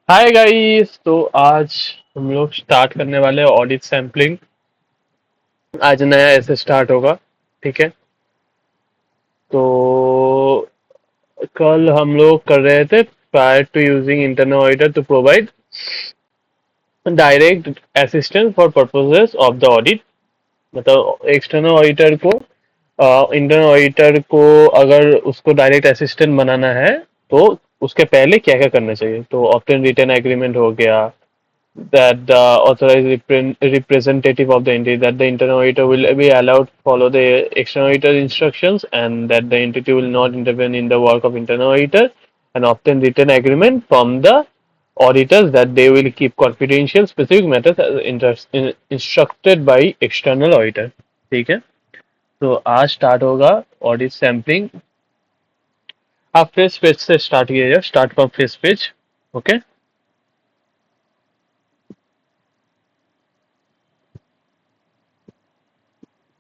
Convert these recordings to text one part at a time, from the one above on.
Hi guys. तो आज हम लोग स्टार्ट करने वाले हैं ऑडिट सैम्पलिंग। आज नया ऐसे स्टार्ट होगा। ठीक है। तो कल हम लोग कर रहे थे prior to using internal auditor to provide direct assistance for purposes of the audit. मतलब एक्सटर्नल ऑडिटर को इंटरनल ऑडिटर को अगर उसको डायरेक्ट असिस्टेंट बनाना है तो उसके पहले क्या क्या करना चाहिए। तो ऑप्टेन रिटर्न एग्रीमेंट हो गया, that the authorized representative of the entity, that the internal auditor will be allowed to follow the external auditor instructions, and that the entity will not intervene in the work of internal auditor, and obtain written agreement from the auditors that they will keep confidential specific matters as instructed by external auditor। ठीक है। तो आज start होगा audit sampling. आप face page से start कीजिएगा, start from face page. Okay.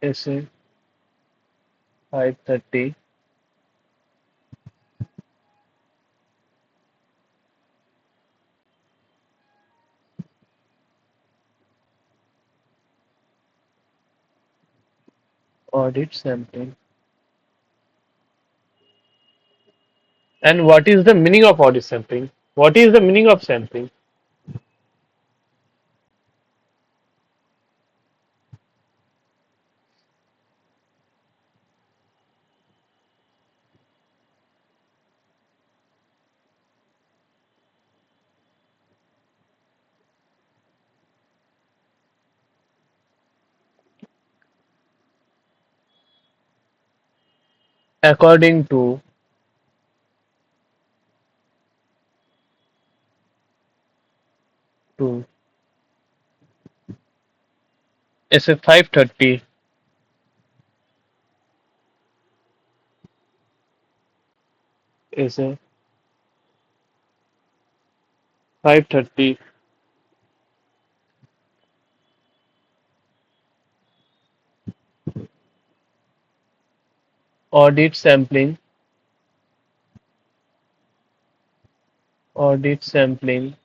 ऐसे 5:30 audit sampling. And what is the meaning of audit sampling? What is the meaning of sampling? According to SA 530, SA 530, audit sampling, audit sampling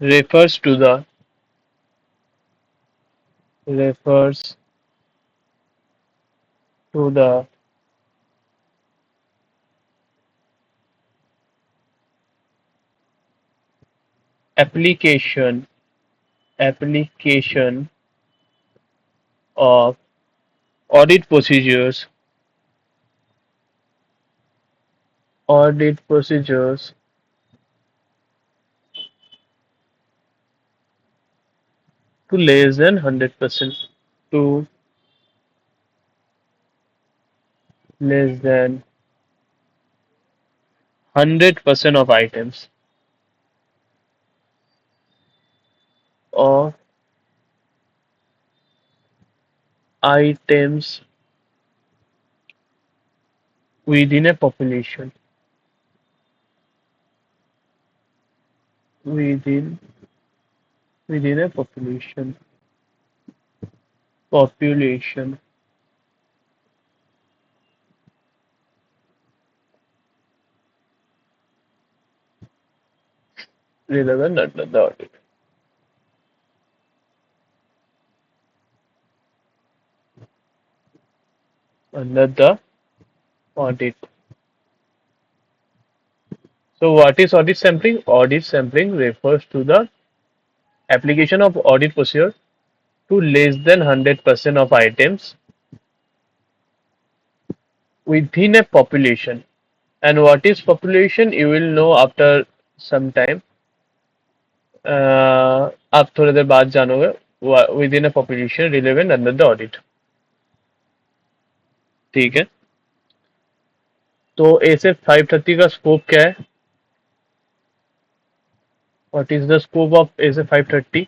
refers to the refers to the application application of audit procedures audit procedures to less than 100%, to less than 100% of of items within a population, within within a population relevant under the audit, under the audit. So what is audit sampling? Audit sampling refers to the application of audit procedure to less than 100% of items within a population. And what is population? You will know after some time. आप थोड़ी देर बाद जानोगे। Within a population relevant under the audit. ठीक है। तो ए S 530 का scope क्या है? What is the scope of A S 530?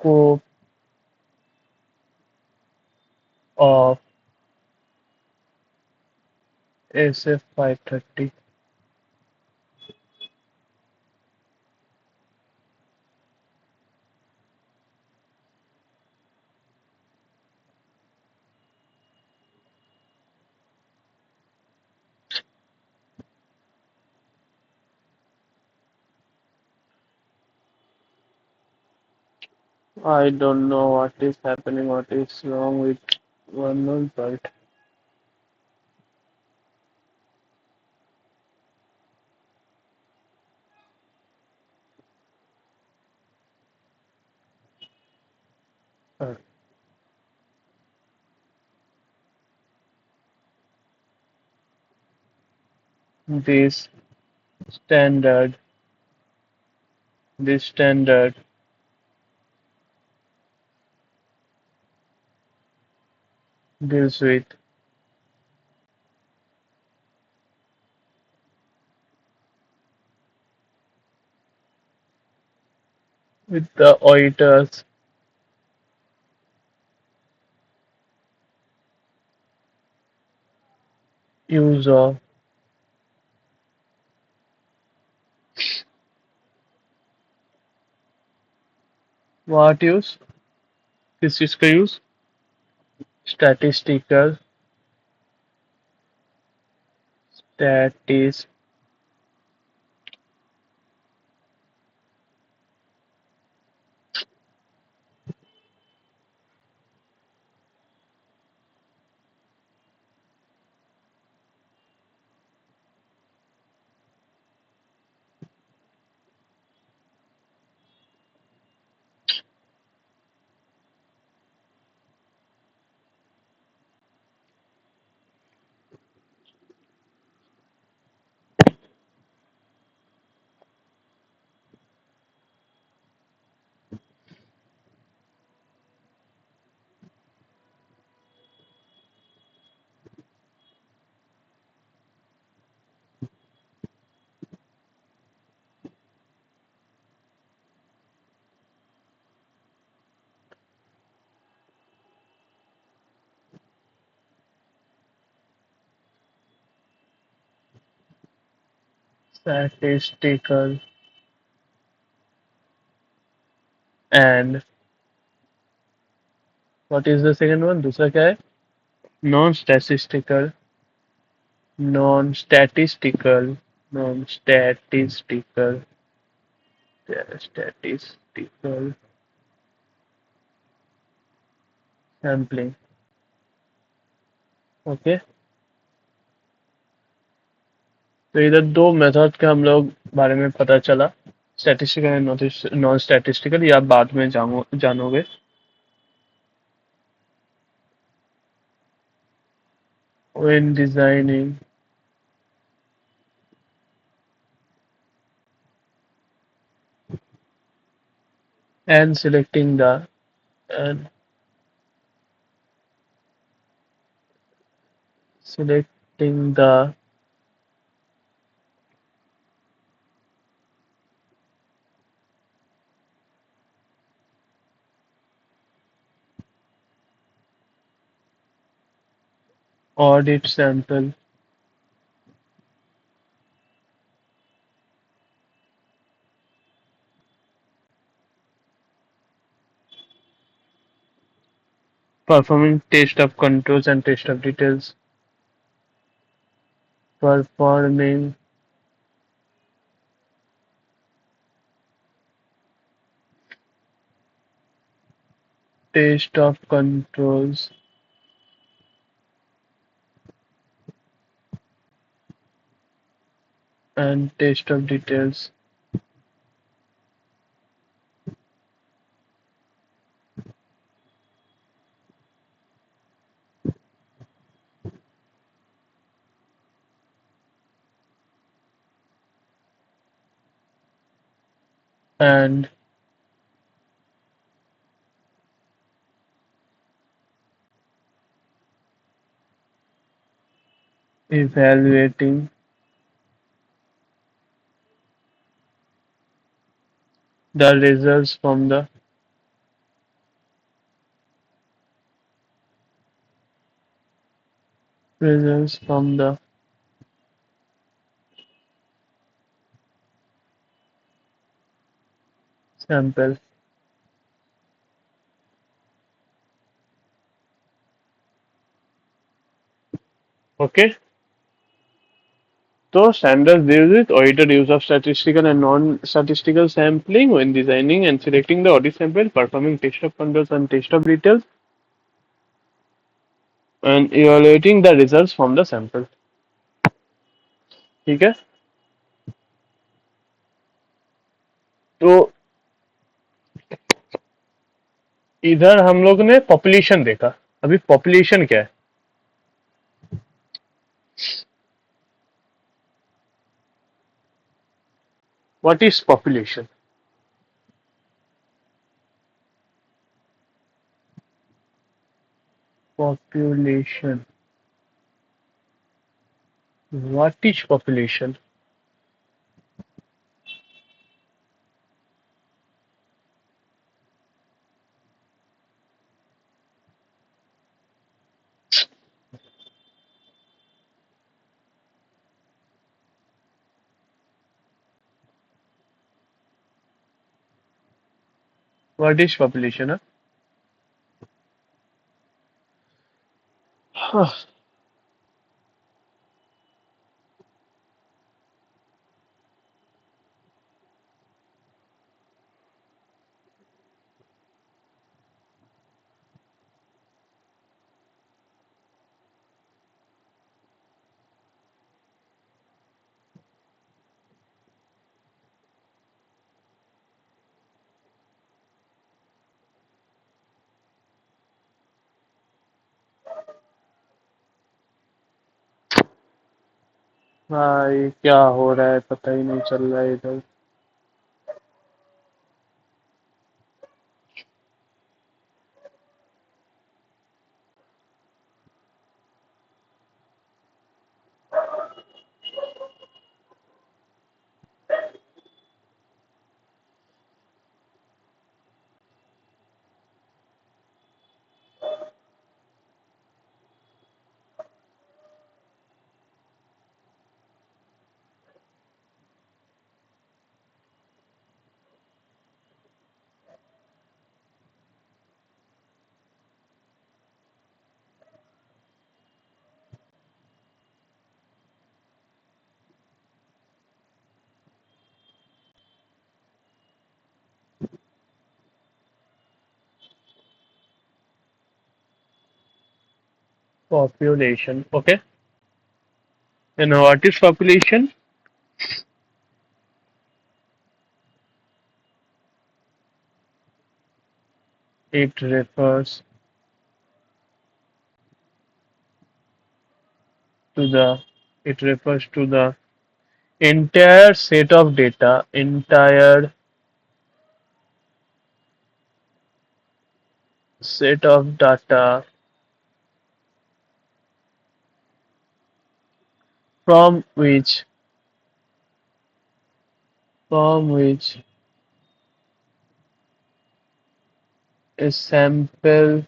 scope of SF 530. I don't know what is happening, what is wrong with OneNote, but uh, this standard, this standard deals with the auditors use of what use? किस चीज का use? Statistical, statis, statistical, and what is the second one? दूसरा क्या है? Non-statistical, non-statistical, non-statistical, statistical sampling. Okay, तो इधर दो method के हम लोग बारे में पता चला, स्टैटिस्टिकल एंड नॉन स्टैटिस्टिकल, ये आप बाद में जानोगे. When designing and and selecting the audit sample, performing test of controls and test of details, performing test of controls and test of details, and evaluating the results from the results from the sample. Okay. So standards deal with audited use of statistical and non-statistical sampling when designing and selecting the audit sample, performing test of controls and test of details, and evaluating the results from the sample. ठीक है. तो इधर हम लोग ने population देखा. अभी population क्या है? What is population? Population. What is population? What is population? Huh? भाई क्या हो रहा है पता ही नहीं चल रहा है इधर. Population. Okay. And what is population? It refers to the it refers to the entire set of data, entire set of data from which from which a sample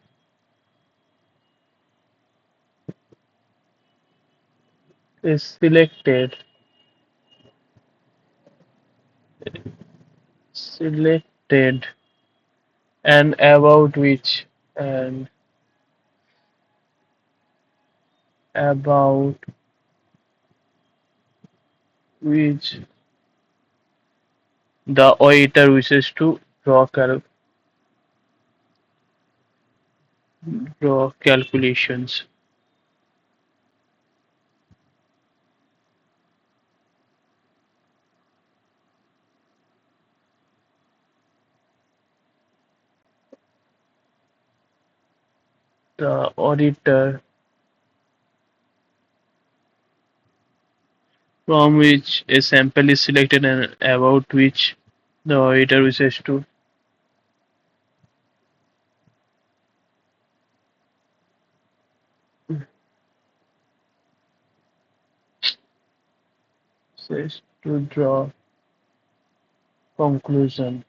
is selected and and about which the auditor wishes to draw calculations. The auditor from which a sample is selected and about which the auditor wishes to draw conclusion.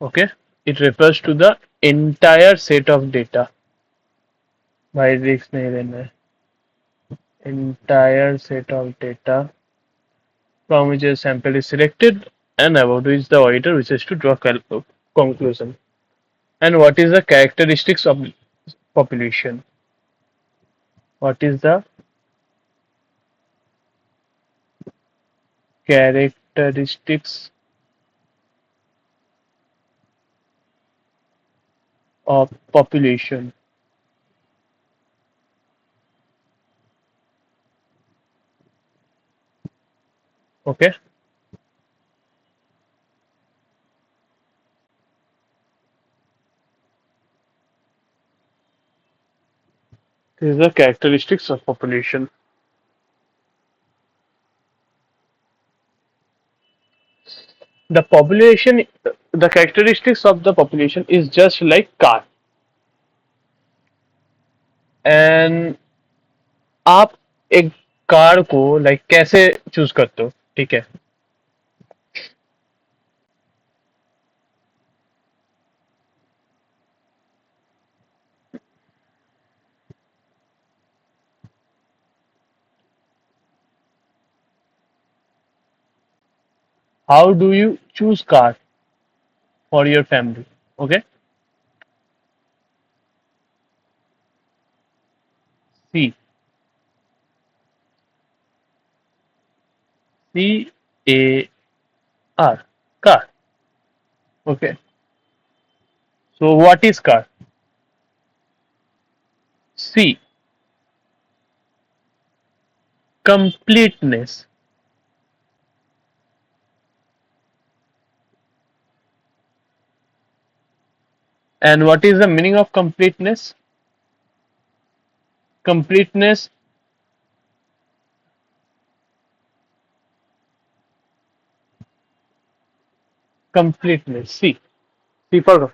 Okay, it refers to the entire set of data. भाई risk नहीं लेना है. Entire set of data from which a sample is selected and about which the auditor wishes to draw conclusion. And what is the characteristics of population? What is the characteristics of population? Okay, this is the characteristics of population. The population, the characteristics of the population is just like car. And आप एक car को like कैसे choose करते हो, ठीक है. How do you choose car for your family? Okay, C C A R, car. Okay, so what is car? C, completeness. And what is the meaning of completeness? Completeness, completeness. C for,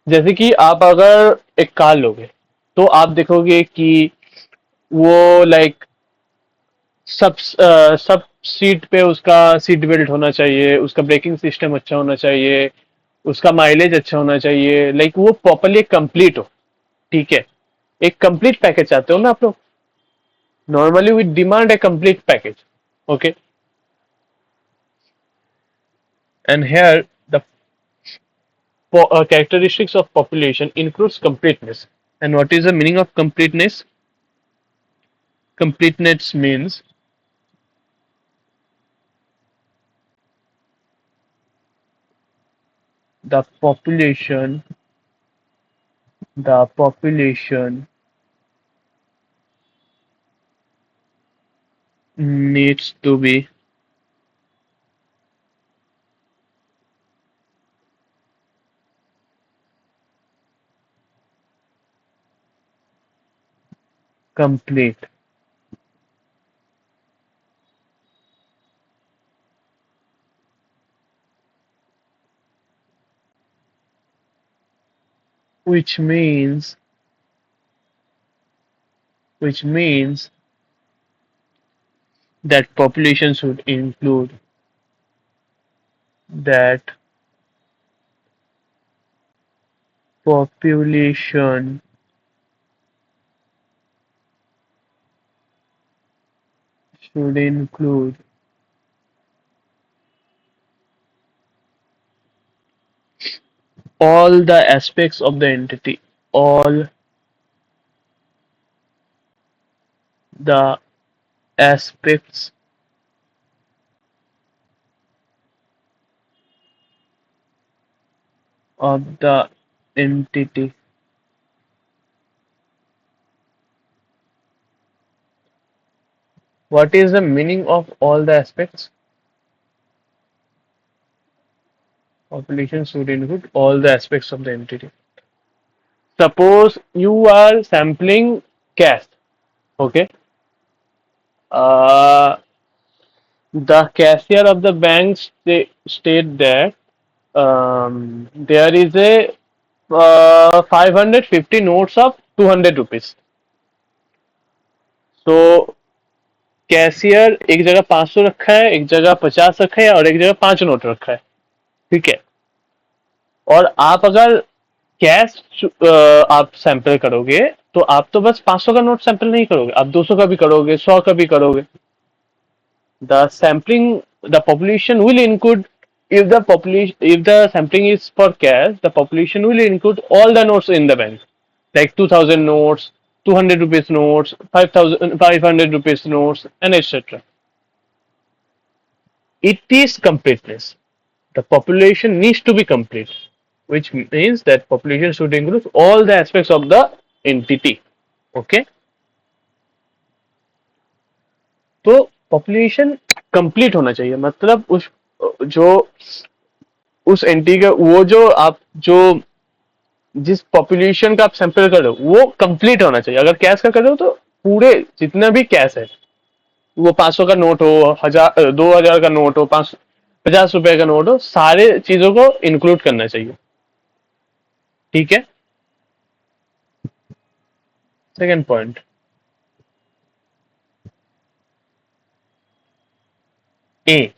जैसे कि आप अगर एक car लोगे तो आप देखोगे कि वो लाइक सब सीट पे उसका सीट बेल्ट होना चाहिए, उसका ब्रेकिंग सिस्टम अच्छा होना चाहिए, उसका माइलेज अच्छा होना चाहिए, लाइक वो प्रॉपरली कंप्लीट हो. ठीक है, एक कंप्लीट पैकेज चाहते हो ना आप लोग. Normally we demand a complete package. Okay, and here the characteristics of population includes completeness. And what is the meaning of completeness? Completeness means the population needs to be complete, which means which means that population should include that population should include all the aspects of the entity, all the aspects of the entity. What is the meaning of all the aspects? Population should include all the aspects of the entity. Suppose you are sampling cash, okay? Uh, the cashier of the bank state that there is a 550 notes of 200 rupees. So cashier एक जगह 500 रखा है, एक जगह 50 रखा है और एक जगह 5 नोट रखा है. ठीक है, और आप अगर कैश आप सैंपल करोगे तो आप तो बस 500 का नोट सैंपल नहीं करोगे, आप 200 का भी करोगे, 100 का भी करोगे. The sampling, the population will include, if the sampling is for cash, the population will include all the notes in the bank, like 2000 notes, 200 rupees notes, 5000, 500 rupees notes, and etc. It is completeness. The population needs to be complete, which means that population should include all the aspects of the entity. Okay. तो population complete होना चाहिए, मतलब जो उस anti का वो जो आप जो जिस पॉपुलेशन का आप सैंपल कर रहे हो वो कंप्लीट होना चाहिए. अगर कैश का कर रहे हो तो पूरे जितना भी कैश है, वो 500 का नोट हो, 1000 2000 का नोट हो, 50 रुपए का नोट हो, सारे चीजों को इंक्लूड करना चाहिए. ठीक है. Second point, A.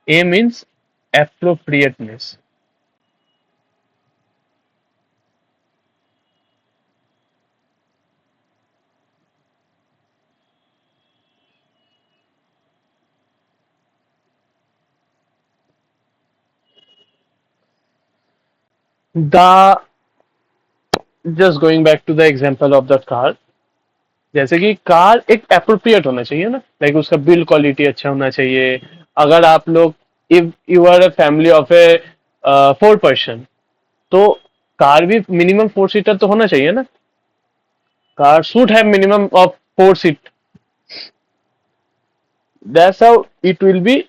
A means appropriateness. The just going back to the example of the car, जैसे कि कार एक अप्रोप्रिएट होना चाहिए ना, लाइक उसका बिल्ड क्वालिटी अच्छा होना चाहिए. अगर आप लोग, if you are a family of a 4 person, तो कार भी मिनिमम 4 सीटर तो होना चाहिए ना. Car should have minimum of 4 seat. That's how it will be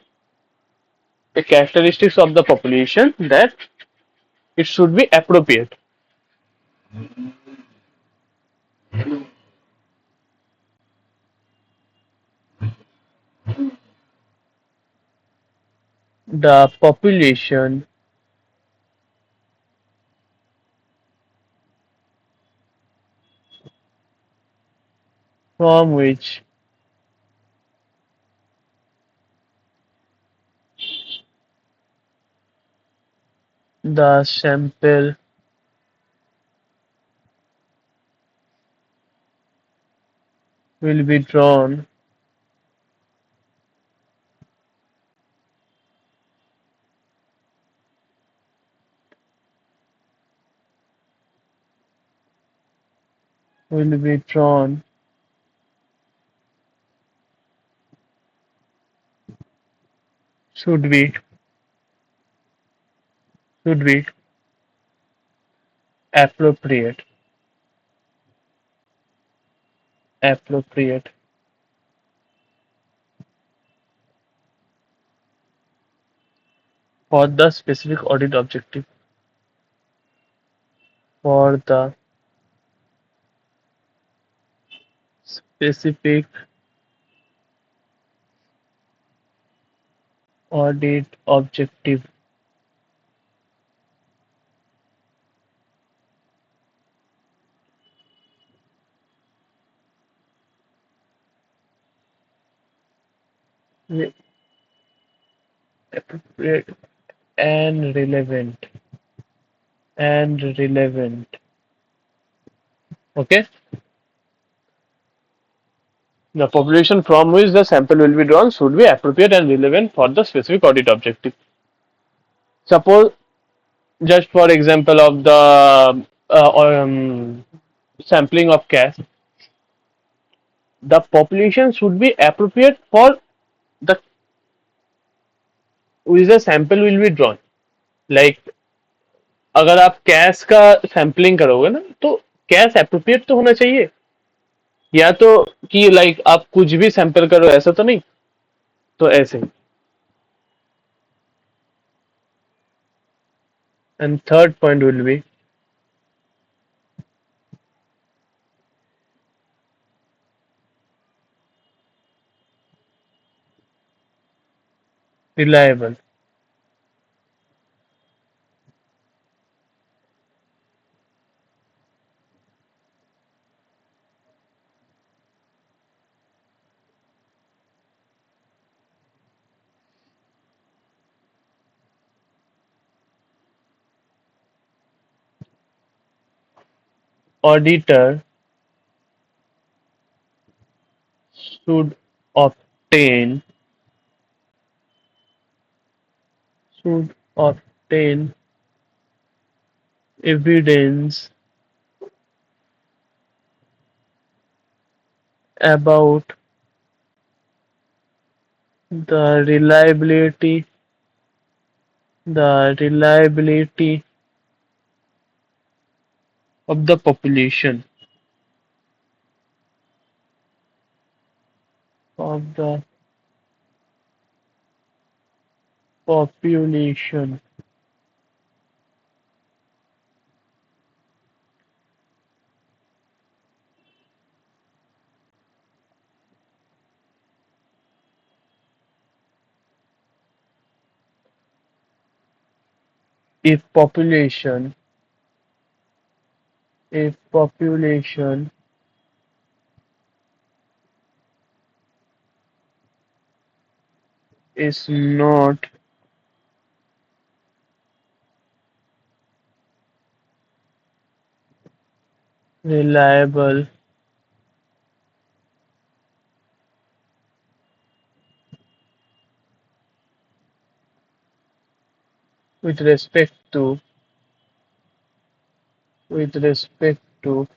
a characteristics of the population that it should be appropriate. The population from which the sample will be drawn will be drawn should be should be appropriate appropriate for the specific audit objective, for the specific audit objective. Appropriate and relevant. Okay. The population from which the sample will be drawn should be appropriate and relevant for the specific audit objective. Suppose, just for example of the sampling of cash, the population should be appropriate for the which the sample will be drawn. Like अगर आप cash का sampling करोगे ना, तो cash appropriate तो होना चाहिए, या तो कि लाइक आप कुछ भी सैंपल करो ऐसा तो नहीं. तो ऐसे. And third point will be reliable. auditor should obtain should obtain evidence about the reliability of the of the population. If population is not reliable with respect to with respect to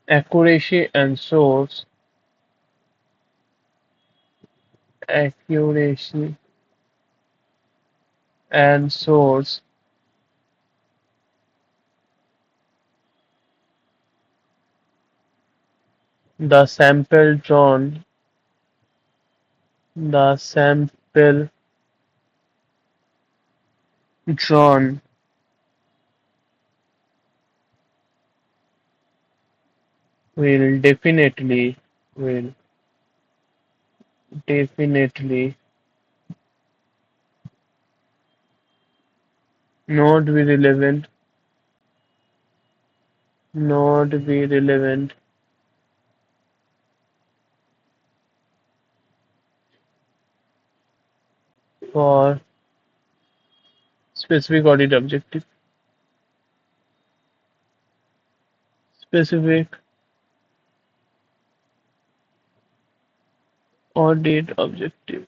accuracy and accuracy source, the sample the sample drawn will will definitely not be relevant for specific audit objective. Specific audit objective.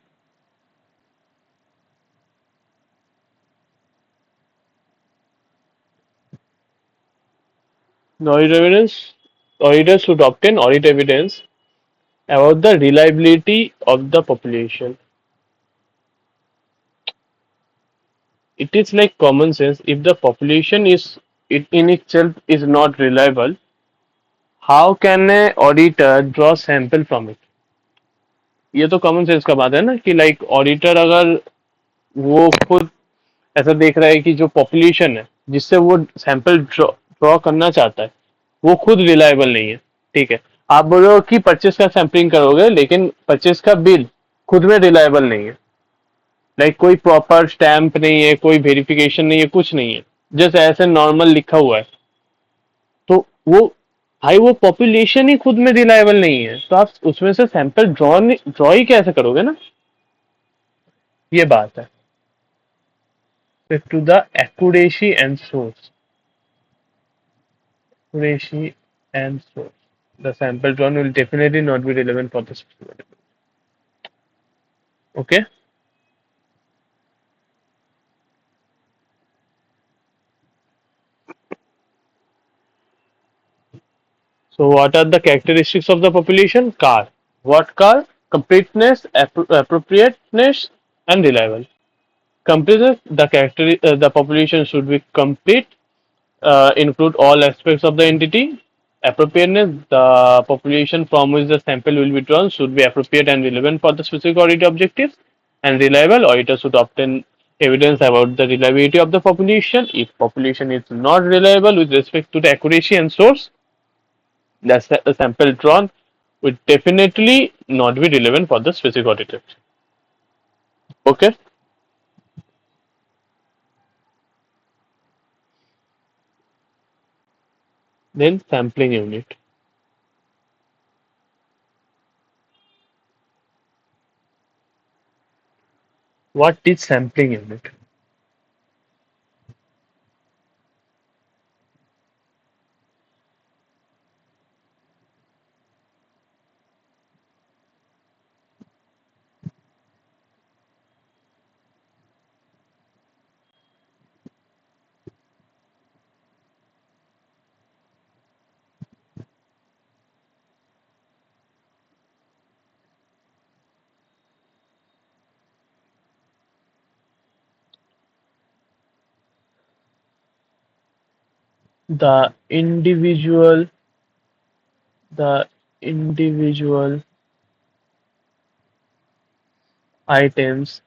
The auditors should obtain audit evidence about the reliability of the population. It is like common sense. If the population is it in itself is not reliable, how can a auditor draw sample from it? ये तो common sense का बात है ना कि like auditor अगर वो खुद ऐसा देख रहा है कि जो पॉपुलेशन है जिससे वो सैंपल ड्रॉ करना चाहता है वो खुद रिलायबल नहीं है। ठीक है, आप बोल रहे हो कि परचेस का सैंपलिंग करोगे लेकिन परचेस का बिल खुद में रिलायबल नहीं है। लाइक कोई प्रॉपर स्टैंप नहीं है, कोई वेरिफिकेशन नहीं है, कुछ नहीं है, जस्ट ऐसे नॉर्मल लिखा हुआ है। तो वो भाई वो पॉपुलेशन ही खुद में रिलायबल नहीं है तो आप उसमें से सैंपल ड्रॉ ही कैसे करोगे ना। ये बात है। To the accuracy and source. Accuracy and source. The sample drawn will definitely not be relevant for this. Okay. So what are the characteristics of the population? Car. What car? Completeness, appropriateness, and reliable. Completeness. The population should be complete, include all aspects of the entity. Appropriateness, the population from which the sample will be drawn should be appropriate and relevant for the specific audit objectives. And reliable, auditor should obtain evidence about the reliability of the population. If population is not reliable with respect to the accuracy and source, the sample drawn would definitely not be relevant for the specific audit objective. Okay, then sampling unit. What is sampling unit? The the individual items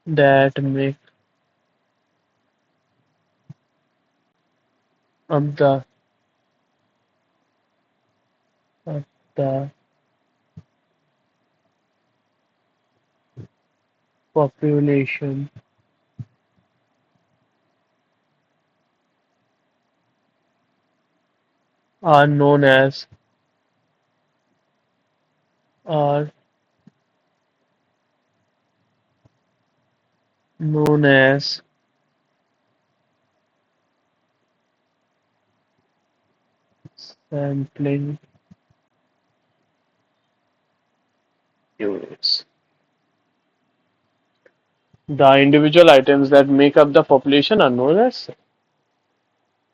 that make up of the population are are known as sampling units. The individual items that make up the population are known as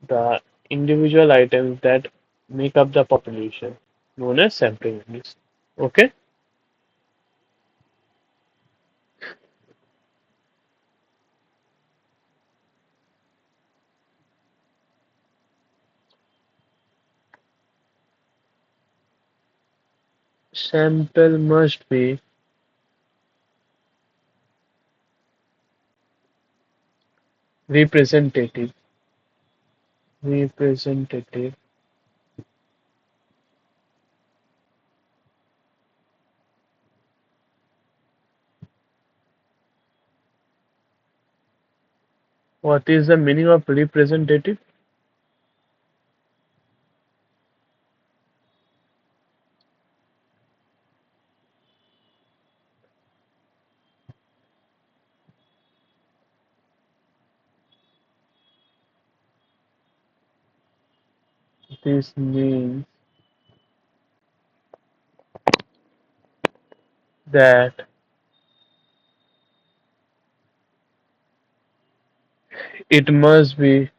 the individual items that make up the population, known as sampling units. Okay? Sample must be representative. Representative. What is the meaning of representative? This means that it must be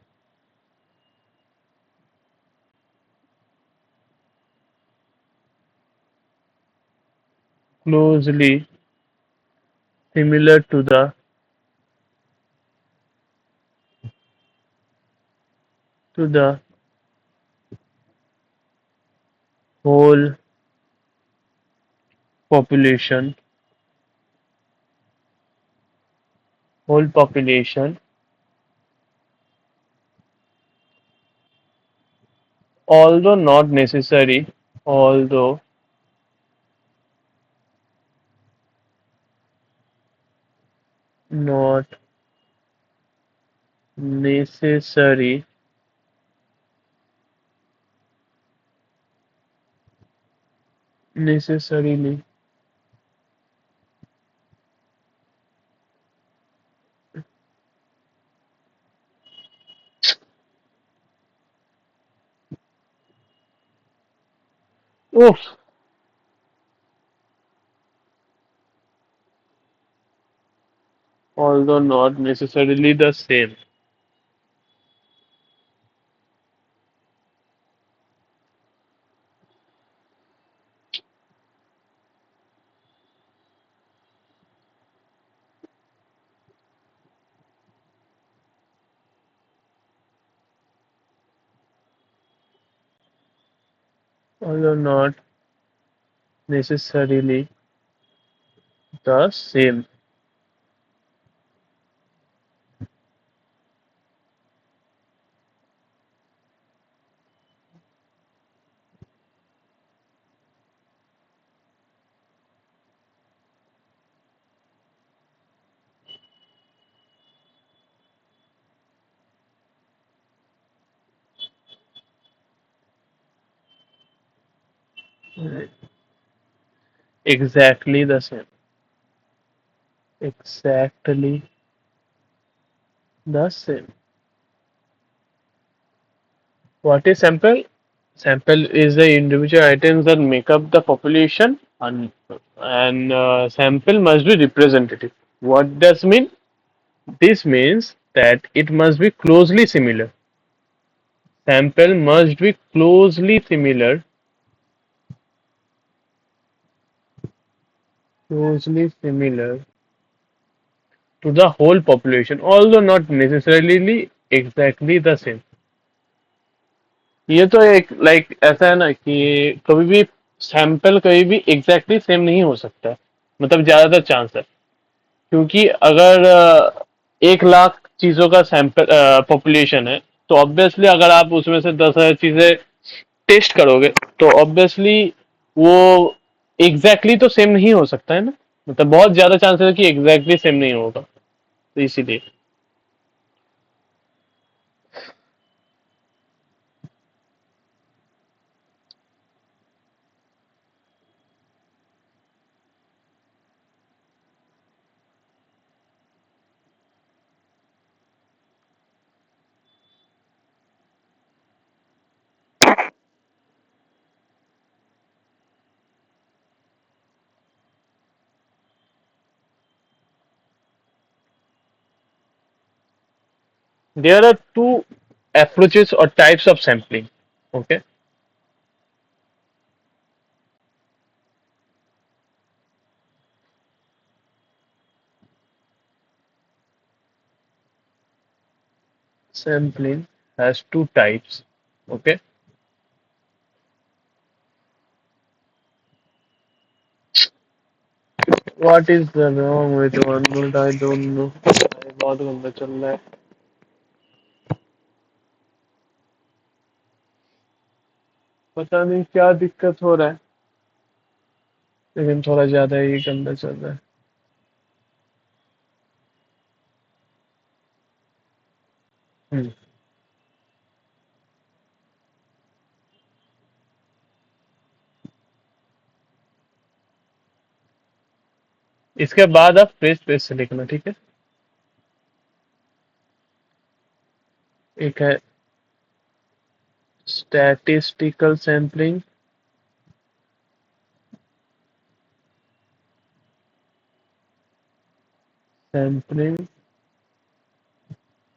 closely similar to the whole population, whole population, although not necessary, although not necessary, necessarily. Oof, although not necessarily the same, although not necessarily the same. Right. exactly the same, exactly the same. What is sample? Sample is the individual items that make up the population, and sample must be representative. What does mean? This means that it must be closely similar. Sample must be closely similar to the whole population, although not necessarily exactly the same. ये तो एक ऐसा है ना कि कभी भी sample कभी भी एग्जैक्टली सेम नहीं हो सकता है, मतलब ज्यादातर चांस है, क्योंकि अगर 1 लाख चीजों का सैंपल पॉपुलेशन है, तो ऑब्वियसली अगर आप उसमें से 10,000 चीजें टेस्ट करोगे, तो ऑब्वियसली वो एग्जैक्टली तो सेम नहीं हो सकता है ना, मतलब बहुत ज्यादा चांसेस है कि एग्जैक्टली सेम नहीं होगा, तो इसीलिए there are two approaches or types of sampling. Okay, sampling has two types. Okay, what is the wrong with one minute? I don't know. बहुत गंदा चल रहा है. पता नहीं क्या दिक्कत हो रहा है, लेकिन थोड़ा ज्यादा ही गंदा चल रहा है. हम्म. इसके बाद आप पेज पेज से लिखना, ठीक है. एक है स्टैटिस्टिकल सैम्पलिंग, सैम्पलिंग,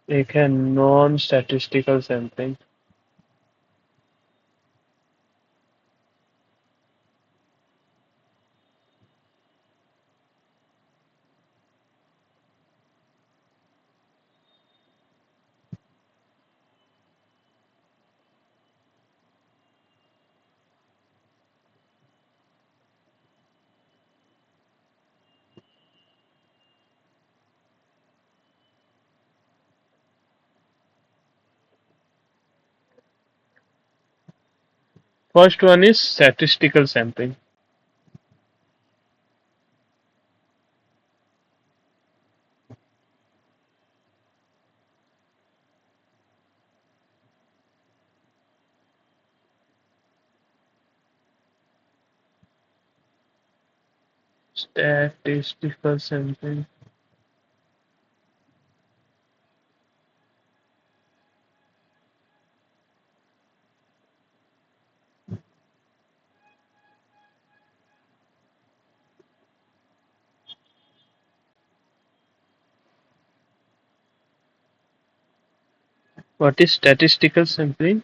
एक है non statistical sampling. First one is statistical sampling. Statistical sampling. What is statistical sampling?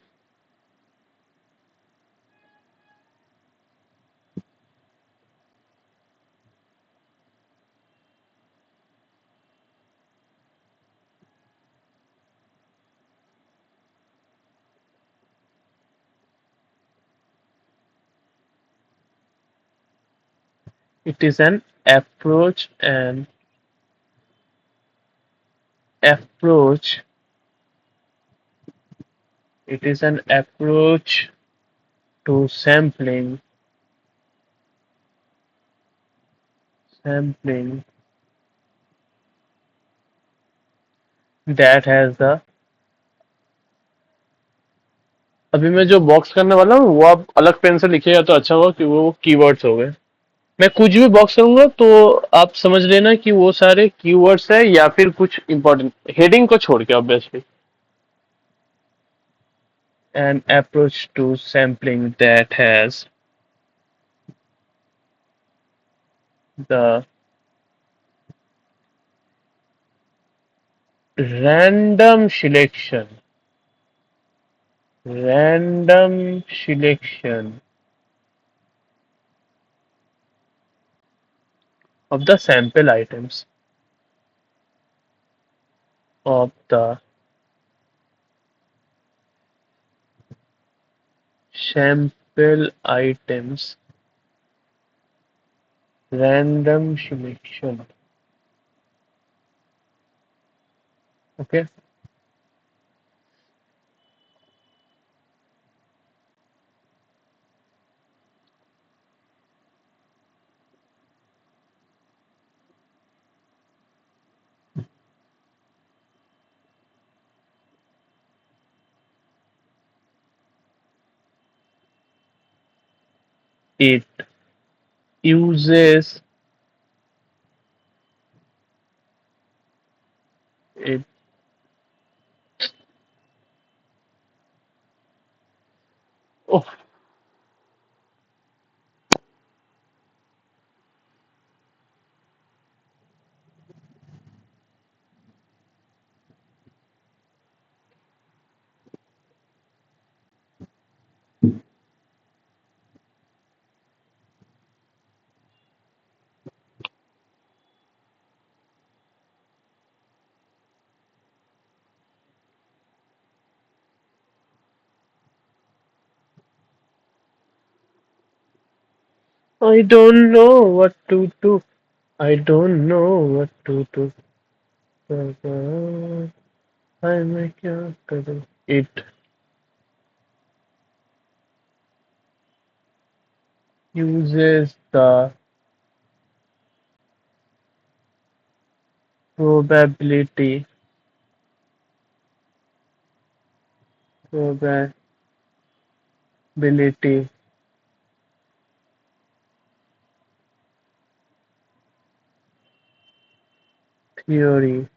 It is an approach. It is an approach to sampling that has the. अभी मैं जो बॉक्स करने वाला हूँ वो आप अलग पेन से लिखिएगा तो अच्छा होगा कि वो कीवर्ड्स हो गए. मैं कुछ भी बॉक्स करूंगा तो आप समझ लेना कि वो सारे कीवर्ड्स है या फिर कुछ इंपॉर्टेंट हेडिंग को छोड़ के obviously an approach to sampling that has the random selection random selection of the sample items of the sample items random selection. Okay, it uses it. Oh, I don't know what to do. I don't know what to do. मैं क्या करूं? It uses the probability probability theory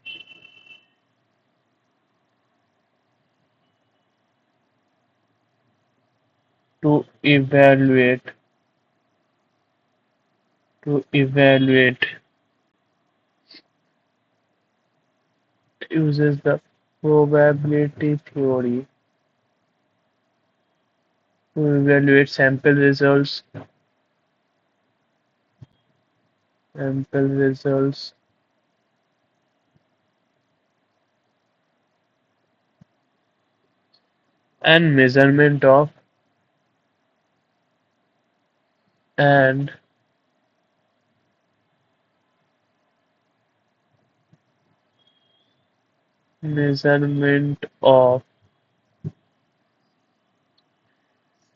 to evaluate uses the probability theory to evaluate sample results and and measurement of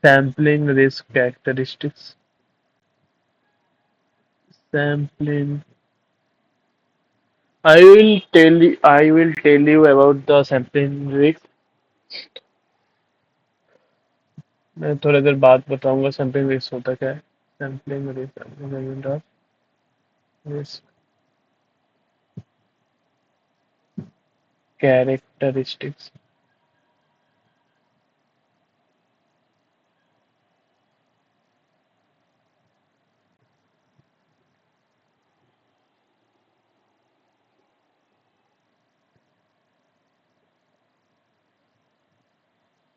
sampling risk characteristics. Sampling. I will tell you about the sampling risk. मैं थोड़ी देर बाद बताऊंगा sampling risk होता क्या है sampling risk measurement of risk characteristics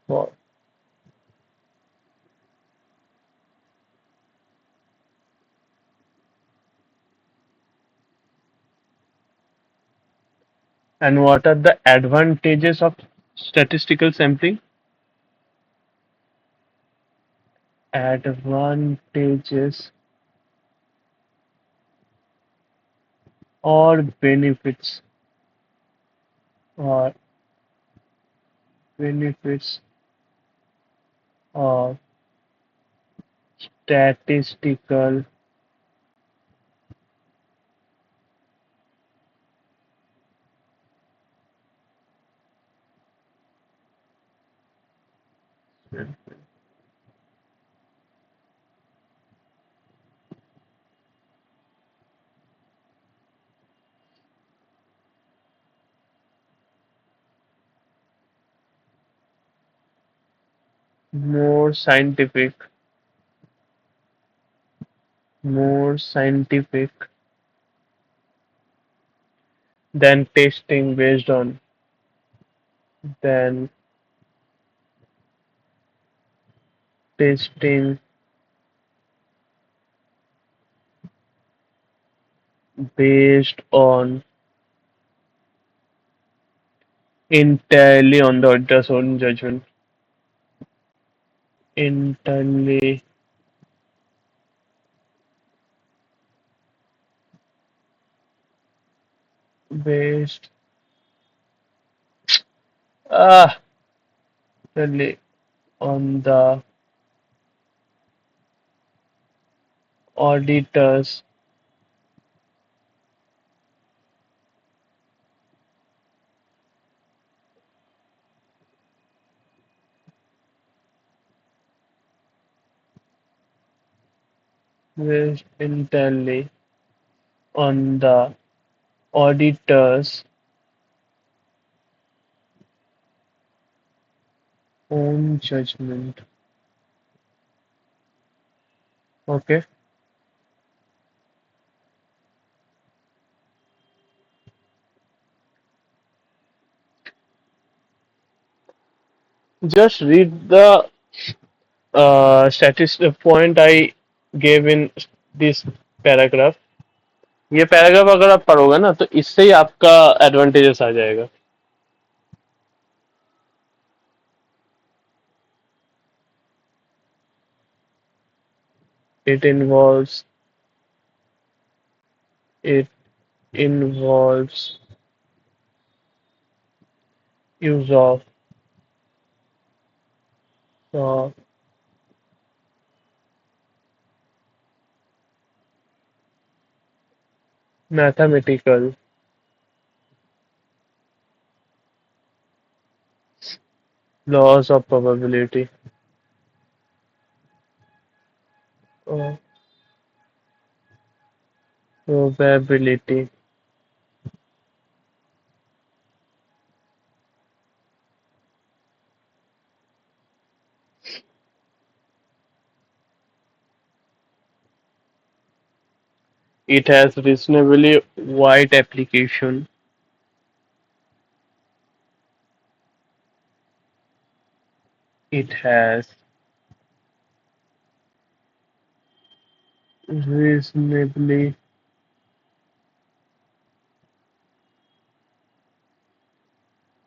for and what are the advantages of statistical sampling advantages or or benefits of statistical more scientific than than testing based on entirely on the auditor's own judgment. Entirely based ah entirely on the auditor's based entirely on the auditor's own judgment. Okay. Just read the statistic point I gave in this paragraph. ये paragraph अगर आप पढ़ोगे ना तो इससे ही आपका advantages आ जाएगा. It involves it involves use of uh, mathematical laws of uh, probability. It has reasonably wide application. It has reasonably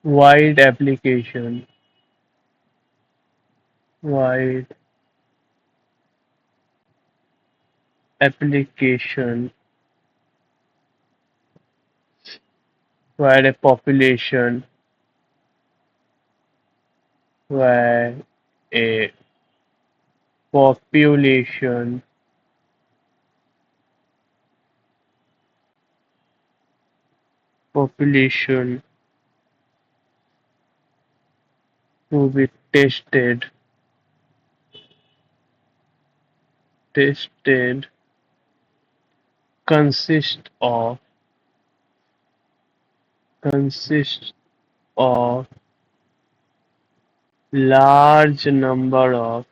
wide application. Wide application. Wide a population. Where a population population to be tested consists of consists of large number of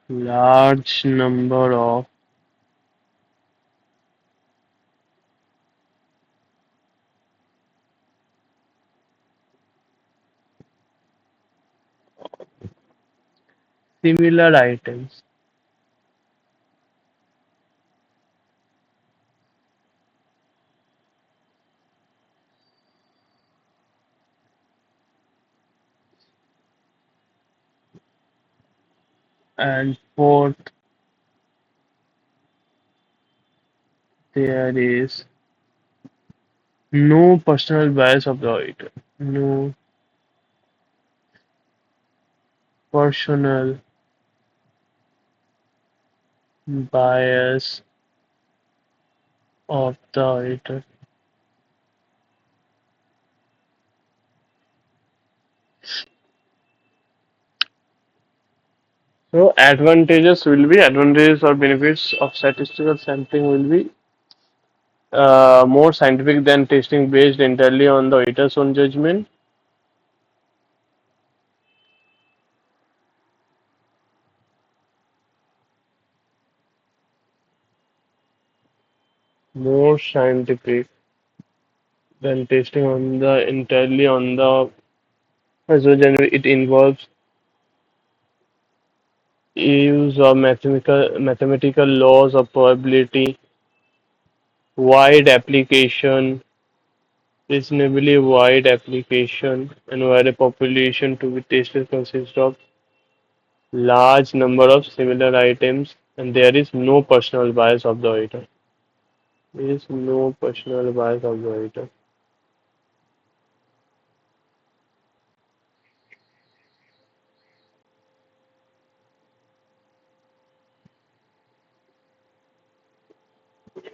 similar items and fourth there is no personal bias of the auditor. No personal bias of the auditor. So advantages or benefits of statistical sampling will be more scientific than testing based entirely on the auditor's own judgment. more scientific than testing on the entirely on the hydrogen. It involves use of mathematical laws of probability, wide application, reasonably wide application, and where a population to be tested consists of large number of similar items, and there is no personal bias of the auditor. There is no personal bias of the auditor.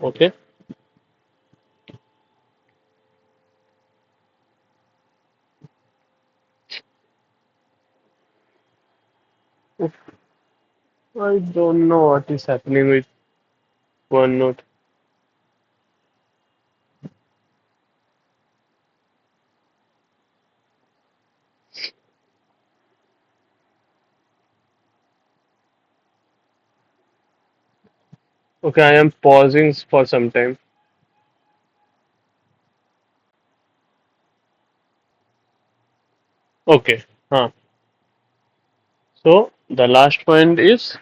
Okay. I don't know what is happening with OneNote. Okay, I am pausing for some time. Okay. Huh. So the last point is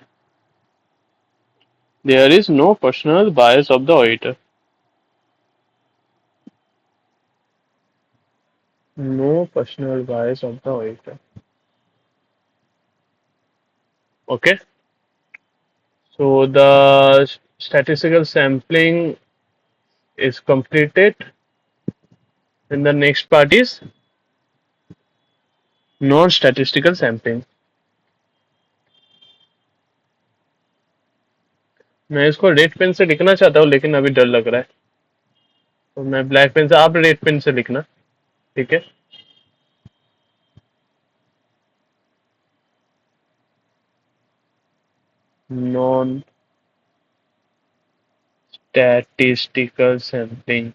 there is no personal bias of the auditor. No personal bias of the auditor. Okay. So the statistical sampling is completed, and the next part is non-statistical sampling. मैं इसको red pen से लिखना चाहता हूँ लेकिन अभी डर लग रहा है, तो मैं ब्लैक पेन से, आप रेड पेन से लिखना. ठीक है. Non statistical sampling.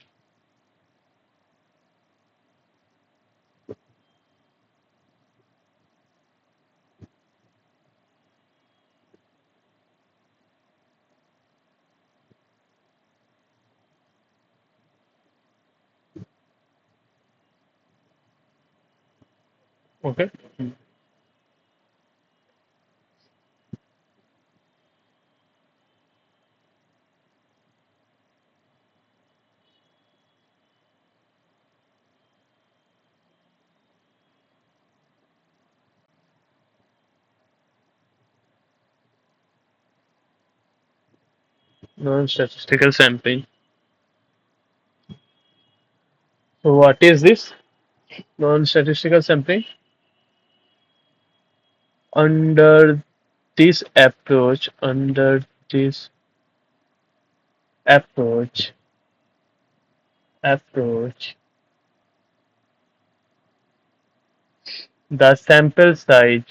Okay. Non-statistical sampling. So what is this non-statistical sampling? Under this approach, approach, the sample size,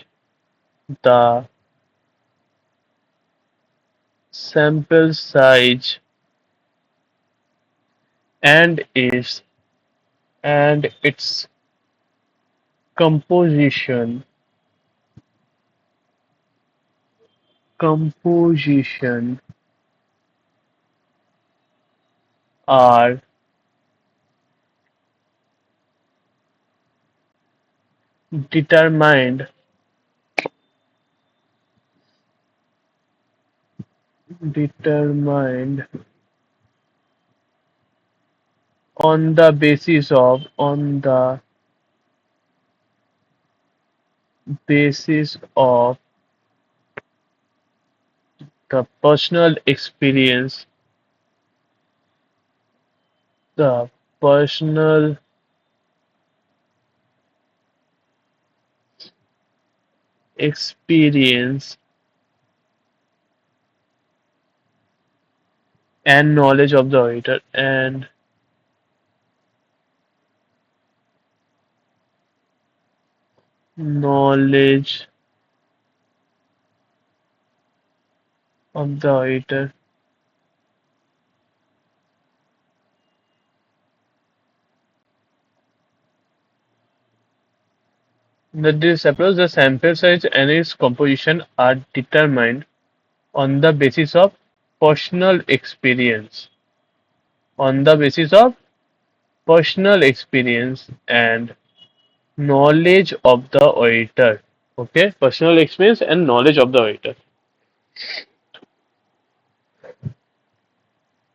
the sample size and its composition composition are determined determined on the basis of the the personal experience and knowledge of the auditor, and knowledge of the auditor. That this approach, the sample size and its composition are determined on the basis of personal experience on the basis of personal experience and knowledge of the auditor. Okay, personal experience and knowledge of the auditor.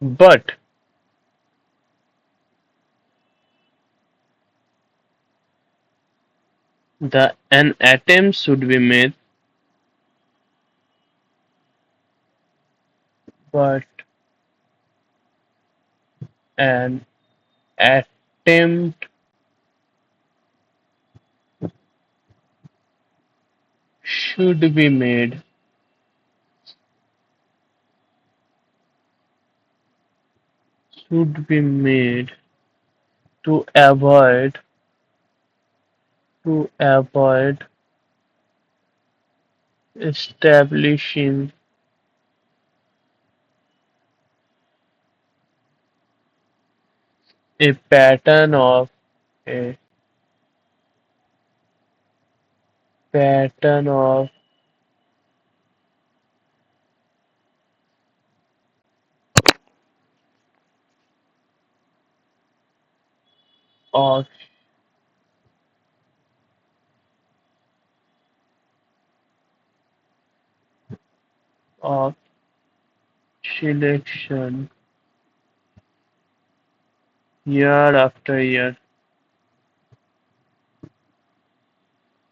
But the an attempt should be made, but an attempt should be made should be made to avoid establishing a pattern of a pattern of of selection year after year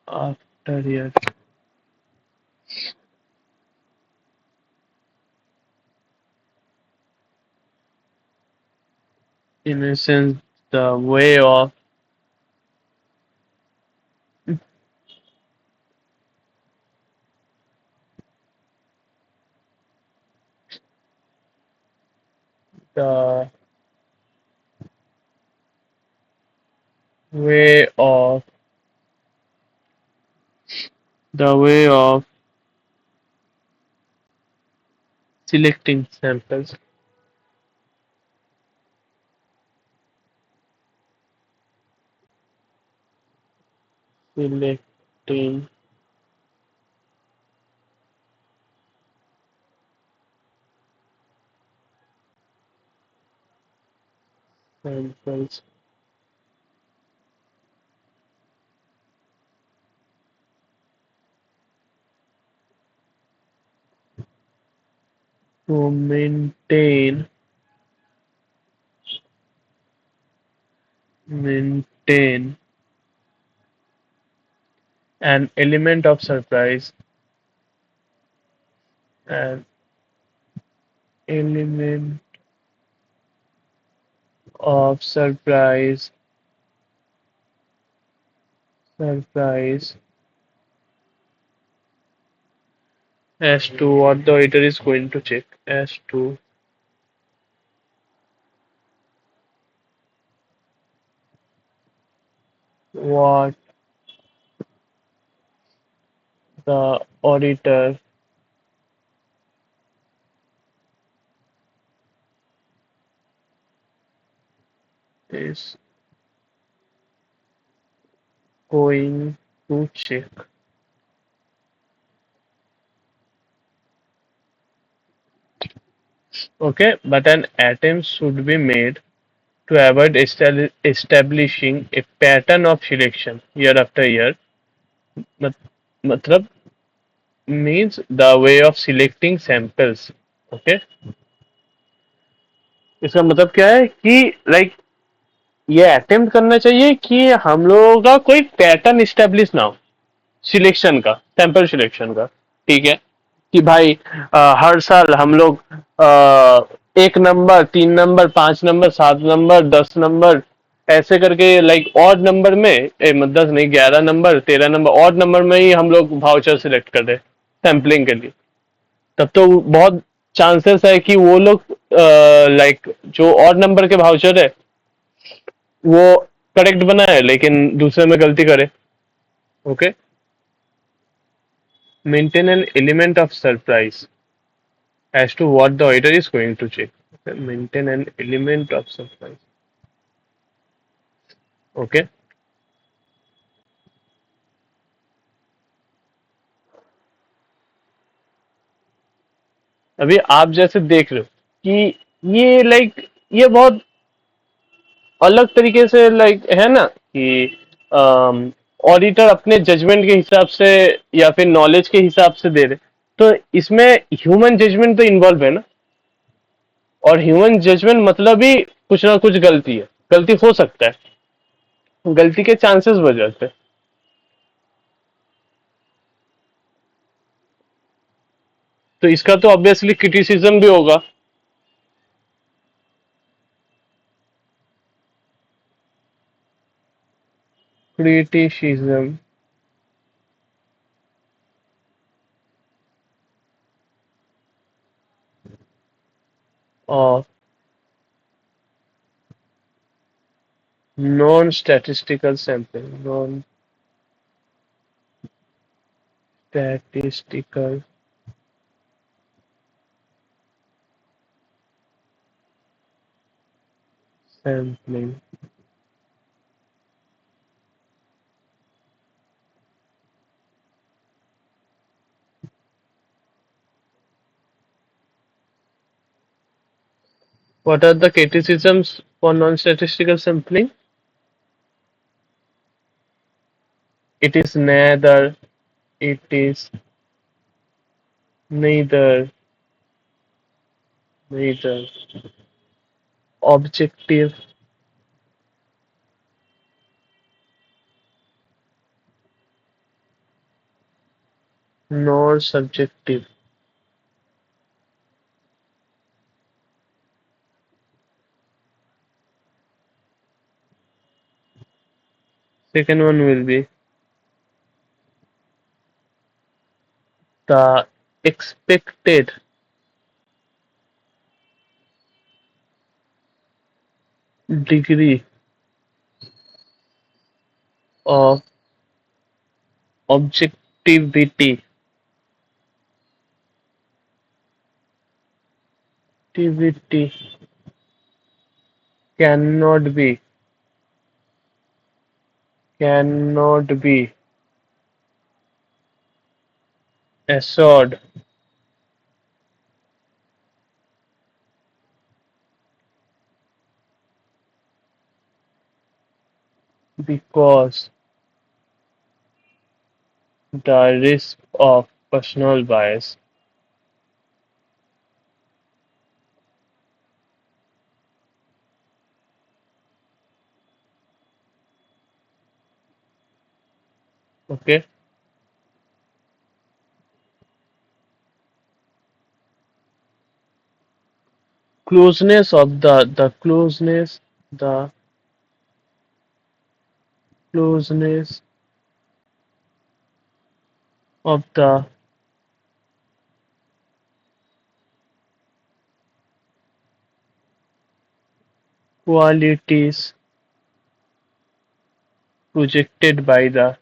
after year. In a sense, the way of the way of way of selecting samples, selecting samples to maintain an element of surprise, an element of surprise as to what the auditor is going to check, as to what the auditor is going to check. Okay, but an attempt should be made to avoid establishing a pattern of selection year after year. मत- मतलब means the way of selecting samples. Okay, इसका मतलब क्या है कि like ये attempt करना चाहिए कि हम लोगों का कोई पैटर्न इस्टेब्लिश ना हो सिलेक्शन का, सैंपल सिलेक्शन का। ठीक है कि भाई हर साल हम लोग एक नंबर, तीन नंबर, पांच नंबर, सात नंबर, 10 नंबर ऐसे करके लाइक ऑड नंबर में 10 नहीं, 11 नंबर, 13 नंबर ऑड नंबर में ही हम लोग वाउचर सिलेक्ट कर दे सैम्पलिंग के लिए। तब तो बहुत चांसेस है कि वो लोग लाइक जो ऑड नंबर के वाउचर है वो करेक्ट बनाए लेकिन दूसरे में गलती करे। Okay, maintain an element of surprise as to what the auditor is going to check. Okay? Maintain an element of surprise. Okay, अभी आप जैसे देख रहे हो कि ये लाइक ये बहुत अलग तरीके से लाइक है ना कि ऑडिटर अपने जजमेंट के हिसाब से या फिर नॉलेज के हिसाब से दे रहे, तो इसमें ह्यूमन जजमेंट तो इन्वॉल्व है ना। और ह्यूमन जजमेंट मतलब ही कुछ ना कुछ गलती है, गलती हो सकता है, गलती के चांसेस बढ़ जाते हैं। तो इसका तो ऑब्वियसली क्रिटिसिज्म भी होगा। क्रिटिसिज्म और non statistical sample, non statistical sampling. What are the criticisms for non-statistical sampling? It is it is neither, neither objective nor subjective. Second one will be the expected degree of objectivity. Objectivity cannot be, cannot be assured because the risk of personal bias. Okay. Closeness of the closeness, the closeness of the qualities projected by the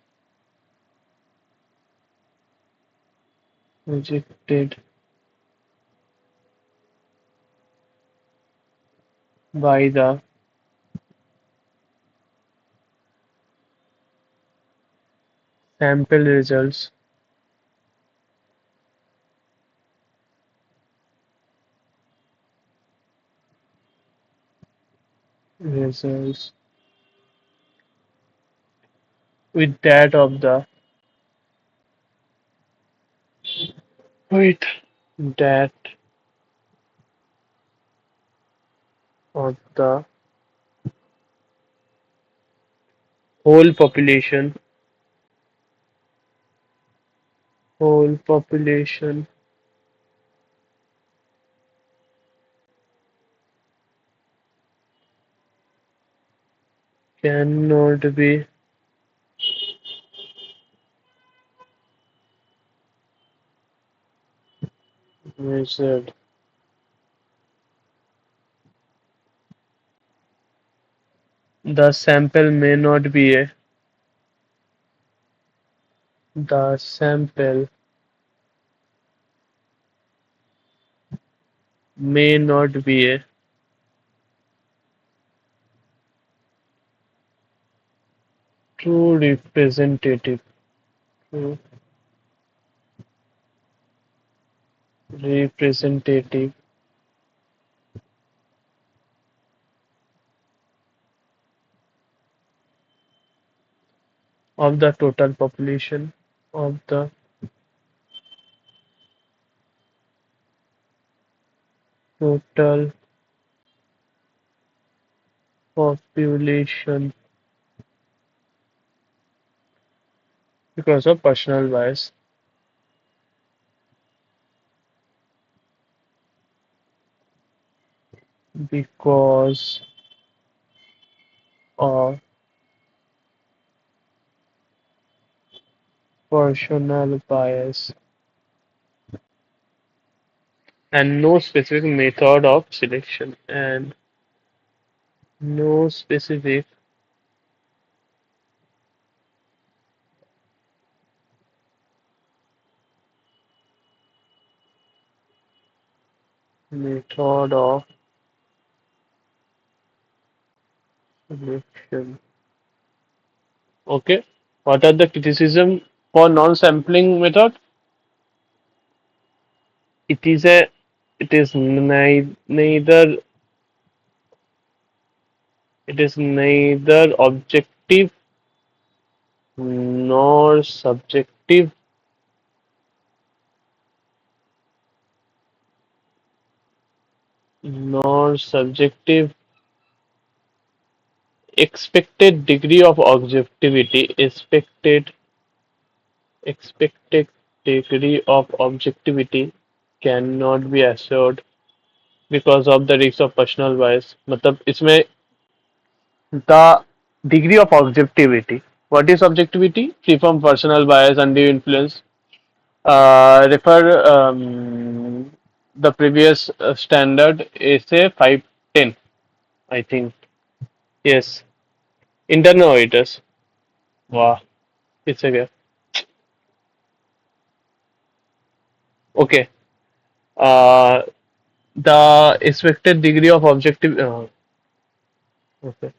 projected by the sample results with that of the with that of the whole population cannot be measured. The sample may not be a the sample may not be a true true representative of the total population of the total population because of personal bias. Because of personal bias and no specific method of selection and no specific method of selection. Okay. What are the criticism for non-sampling method? It is a it is neither it is neither objective nor subjective nor subjective. Expected degree of objectivity expected degree of objectivity cannot be assured because of the risk of personal bias. मतलब इसमें the degree of objectivity. What is objectivity? Free from personal bias, undue influence. Refer the previous standard is a 510, I think. Yes. Internal auditors. Wow. It's a gap. Okay. Uh, the expected degree of objective. Okay.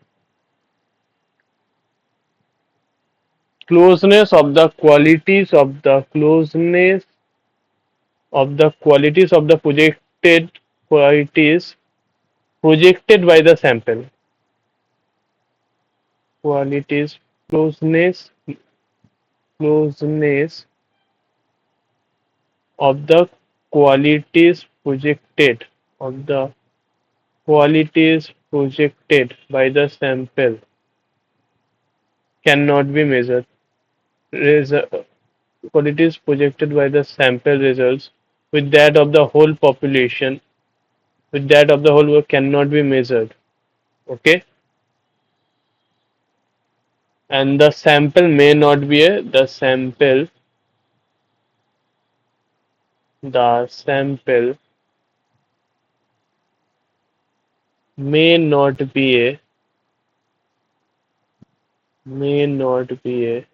Closeness of the qualities of the closeness of the qualities of the projected qualities projected by the sample. Qualities closeness of the qualities of the qualities projected by the sample cannot be measured. Qualities projected by the sample results with that of the whole population with that of the whole work cannot be measured. Okay, and the sample may not be a the sample may not be a may not be a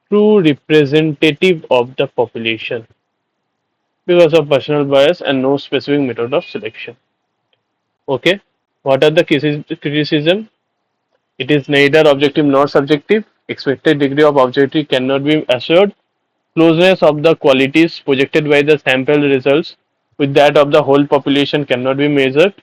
true representative of the population because of personal bias and no specific method of selection. Okay, what are the criticism? It is neither objective nor subjective. Expected degree of objectivity cannot be assured. Closeness of the qualities projected by the sample results with that of the whole population cannot be measured.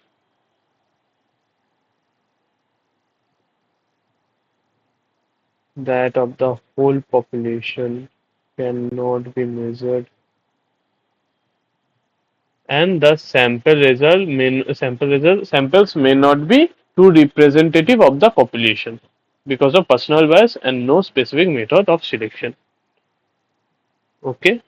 That of the whole population cannot be measured. And the samples may not be too representative of the population because of personal bias and no specific method of selection. Okay,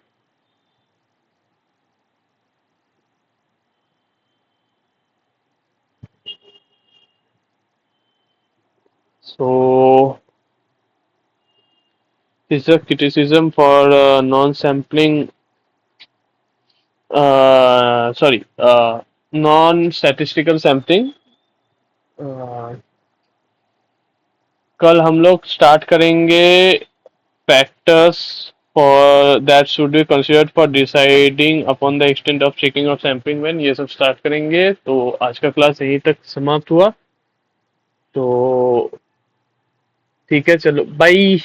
so this is a criticism for non-sampling. Sorry, non-statistical sampling. uh, कल हम लोग start करेंगे factors for that should be considered for deciding upon the extent of checking of sampling when ये सब start करेंगे तो आज का क्लास यहीं तक समाप्त हुआ तो ठीक है चलो बाय